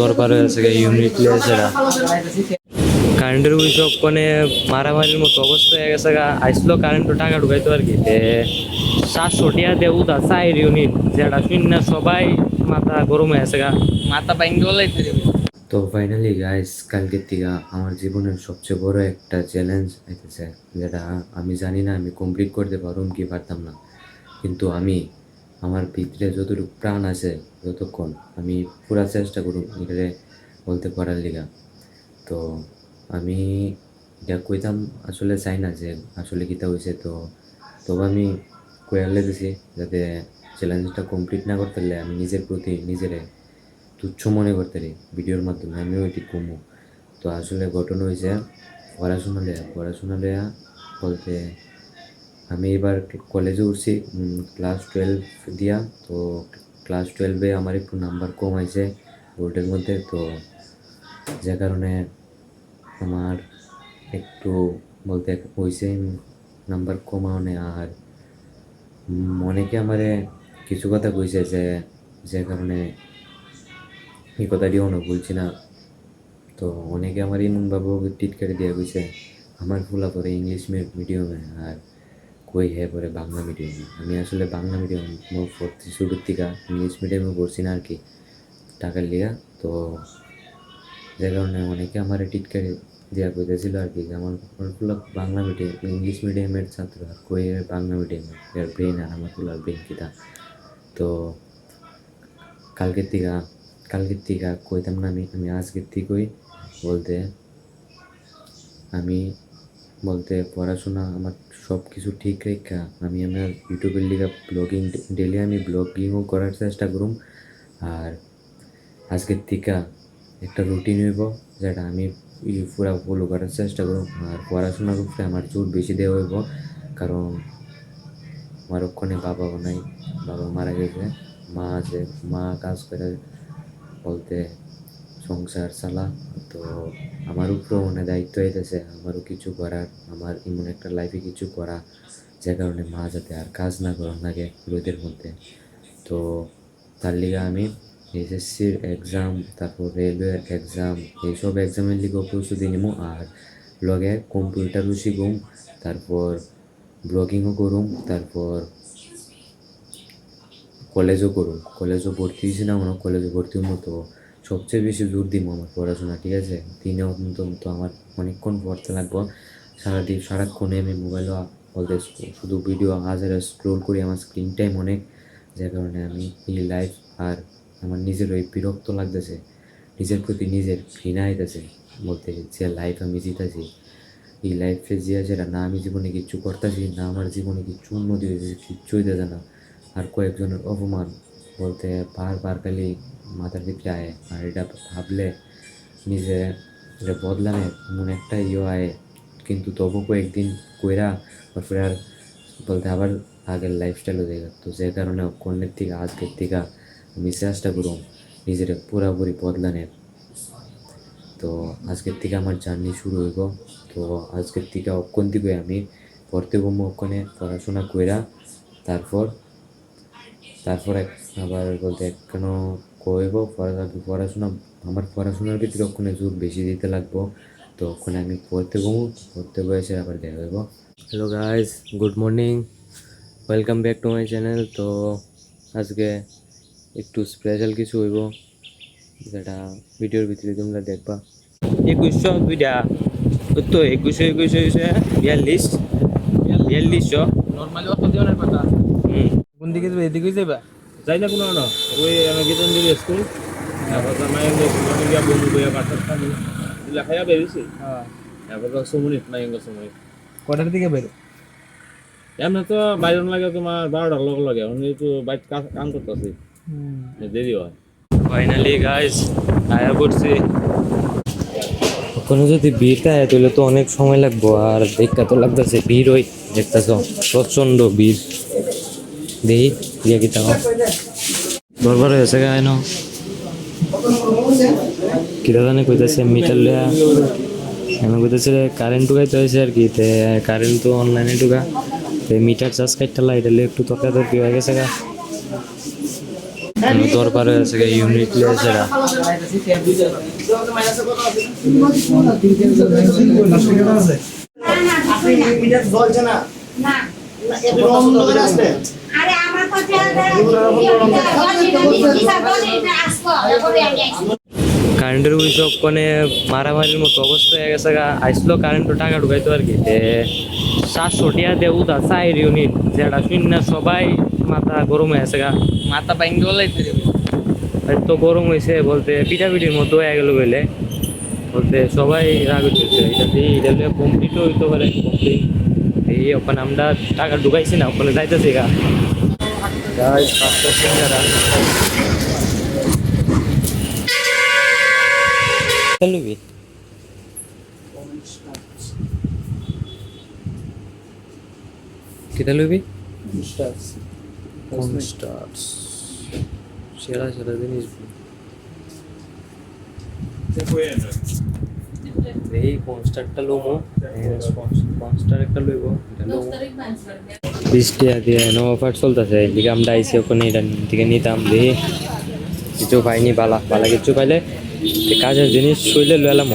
দরকার হয়েছে ইউনিট লিয়েছে কারেন্টের উইসব মানে মারামারির মতো অবস্থা হয়ে গেছে গা আইসলো কারেন্টও টাকা ঢুকাইতো আর কি 700 টাকা দিয়ে উদা 4 ইউনিট যেটা শূন্য সবাই মাথা গরম হয়ে গেছে গা মাথা বাইঙ্গে বলাইতে যাবে। তো ফাইনালি গাইস কালকের থেকে আমার জীবনের সবচেয়ে বড় একটা চ্যালেঞ্জ আইতেছে, যেটা আমি জানি না আমি কমপ্লিট করতে পারুম কি পারতাম না, কিন্তু আমি আমার ভিতরে যতটুকু প্রাণ আছে যতক্ষণ আমি পুরা চেষ্টা করুম এটা বলতে পারার লিগা। তো আমি এটা কইতাম আসলে চাই না যে আসলে কিতা হয়েছে, তো তবে আমি কয়ালে দিছি যাতে চ্যালেঞ্জটা কমপ্লিট না করতে পারলে আমি নিজের প্রতি নিজেরে তুচ্ছ মনে করতে পারি ভিডিওর মাধ্যমে আমিও এটি কমু। তো আসলে ঘটনা হয়েছে পড়াশোনা লেয়া বলতে আমি এবার কলেজে উঠছি ক্লাস 12 দিয়া। তো ক্লাস 12-এ আমার একটু নাম্বার কম হয়েছে বোর্ডের মধ্যে, তো যে কারণে আমার একটু বলতে হয়েছে নাম্বার কমানো। আর অনেকে আমারে কিছু কথা কইছে যে কারণে এই কথাটিও না বলছি না। তো অনেকে আমার এমনভাবেও টিটকারি দিয়ে কইছে আমার ফুলা পরে ইংলিশ মিডিয়ামে আর কই হ্যাঁ পরে বাংলা মিডিয়ামে। আমি আসলে বাংলা মিডিয়াম পড়ছি শুরুর থেকে, ইংলিশ মিডিয়ামে পড়ছি না আর কি টাকার লিগা। তো যে কারণে অনেকে আমার টিটকারি দেওয়া কইতেছিল আর কি, আমার ফুলা বাংলা মিডিয়াম ইংলিশ মিডিয়ামের ছাত্র আর কই বাংলা মিডিয়ামে এর ব্রেন আর আমার ফুলার ব্রেন কিতা। তো কালকের থেকে কইতাম না আমি আজকের থেকেই বলতে আমি বলতে পড়াশোনা আমার সব কিছু ঠিক রেখা আমি আমার ইউটিউবের লিগা ব্লগিং ডেলি আমি ব্লগিংও করার চেষ্টা করুম। আর আজকের থেকে একটা রুটিন হইব যেটা আমি পুরা ফলো করার চেষ্টা করুম। আর পড়াশোনার উপরে আমার জোর বেশি দেওয়া হইব, কারণ আমার ওখানে বাবাও নাই, বাবা মারা গেছে, মা আছে, মা কাজ করে বলতে সংসার চালা। তো আমার উপরেও মানে দায়িত্ব আইতেছে আমারও কিছু করার, আমার এমন একটা লাইফে কিছু করা যে কারণে মা যাতে আর কাজ না করার লাগে রোদের মধ্যে। তো তার লিগে আমি এসএসসির এক্সাম, তারপর রেলওয়ে এক্সাম, এইসব এক্সামের লিগেও প্রস্তুতি নিব। আর লগে কম্পিউটারও শিখুম, তারপর ব্লগিংও করুম, তারপর কলেজও ভর্তি হয়েছি না মনে কলেজে ভর্তি মতো সবচেয়ে বেশি জোর দিব আমার পড়াশোনা, ঠিক আছে। দিনে অন্তত আমার অনেকক্ষণ পড়তে লাগবো, সারাক্ষণে আমি মোবাইলও বলতে শুধু ভিডিও হাজার স্ক্রোল করি, আমার স্ক্রিন টাইম অনেক, যে কারণে আমি এই লাইফ আর আমার নিজের ওই বিরক্ত লাগতেছে, নিজের প্রতি নিজের ঘৃণা আইতেছে বলতে যে লাইফ আমি জিতেছি এই লাইফে যে যেটা না আমি জীবনে কিচ্ছু করতেছি না, আমার জীবনে কিচ্ছু উন্নতি হয়েছে কিচ্ছু হইতেছে না। আর কয়েকজনের অপমান বলতে বারবার খালি মাথার ভিতরে আয়, আর এটা ভাবলে নিজে এটা বদলানে এমন একটা আয়, কিন্তু তবু কয়েকদিন কইরা তারপরে আর বলতে আবার আগের লাইফস্টাইল হয়ে গেল। তো যে কারণে কন্যের থেকে আজকের থেকে আমি চেষ্টা করুম নিজের পুরাপুরি বদলানের। তো আজকের থেকে আমার জার্নি শুরু হইব। তো আজকের থেকে অক্ষণ থেকে আমি পড়তে বমো, ওখানে পড়াশোনা কইরা তারপর আবার বলতে কেন কইব পড়াশোনা আমার পড়াশোনার ভিতরে ওখানে জোর বেশি দিতে লাগবো। তো ওখানে আমি পড়তে বসে আবার দেখা হইব। Hello guys, good morning, welcome back to my channel. তো আজকে একটু স্পেশাল কিছু হইব যেটা ভিডিওর ভিতরে তোমরা দেখবা। 2100 তো 2100 নরমালি অত দেওয়ার কথা। কোন দিকে যাবে? এদিকে যাবা? যাই না কোনো না ওই আমি গীতাঞ্জলি দিকে স্কুল তারপর মায়েঙ্গ সুমনি গিয়া বন্ধু বইয়া পাঠার খানি লেখাইয়া বেরিয়েছি। হ্যাঁ, তারপর সুমনিত মায়েঙ্গ সুমনিত কটার দিকে বেরো? এমনি তো বাইরে লাগে তোমার 12টার লাগে আমি তো বাইক কাম করতেছি, দেরি হয়। ফাইনালি গাইস আয়া পড়ছি। ওখানে যদি ভিড় থাকে তাহলে তো অনেক সময় লাগবো, আর দেখা তো লাগতেছে ভিড়, ওই দেখতেছ প্রচন্ড ভিড়। দেখি দিয়ে কি তাও দরবার হয়েছে গায়ে ন কিরা জানে কইতেছে মিটার লিয়া আমি কইতেছে কারেন্ট ঢুকাইতে হয়েছে আর কি, কারেন্ট তো অনলাইনে ঢুকা মিটার চার্জ কাটতে লাই এটা একটু তর্কাতর্কি হয়ে গেছে গা। দরবারে আছে ইউনিট লেজারা আরে আমার কথা কারেন্টের অফিসে ওখানে মারামারির মতো অবস্থা হয়ে গেছে গা আইসলো কারেন্টও টাকা ঢুকাইতো আর কি 700 টাকা দিয়ে উদা 4 ইউনিট যেটা শূন্য সবাই মাথা গরম হয়ে গেছে গা মাথা বাইঙ্গে বলাইতে রে এত গরম হয়েছে বলতে পিঠাপিঠির মতো হয়ে গেল বলে বলতে সবাই রাগ হচ্ছে এটা নিয়ে কমপ্লিটও হইতে পারে কমপ্লিট এই ওখানে আমরা টাকা ঢুকাইছি না ওখানে যাইতেছি গা যাই 5টা সিঙ্গারা লুবি কিতা লুবি কোন স্টার্স সেরা সেরা জিনিস এই কনস্টারটা লোমো কনস্টার একটা লইব এটা লোমো 20 টাকা দিয়ে নো অফার চলতেছে এদিকে আমরা আইসি ওখানে এটা থেকে নিতাম দিয়ে কিছু পাইনি বালা বালা কিছু পাইলে কাজের জিনিস শৈলে লইলাম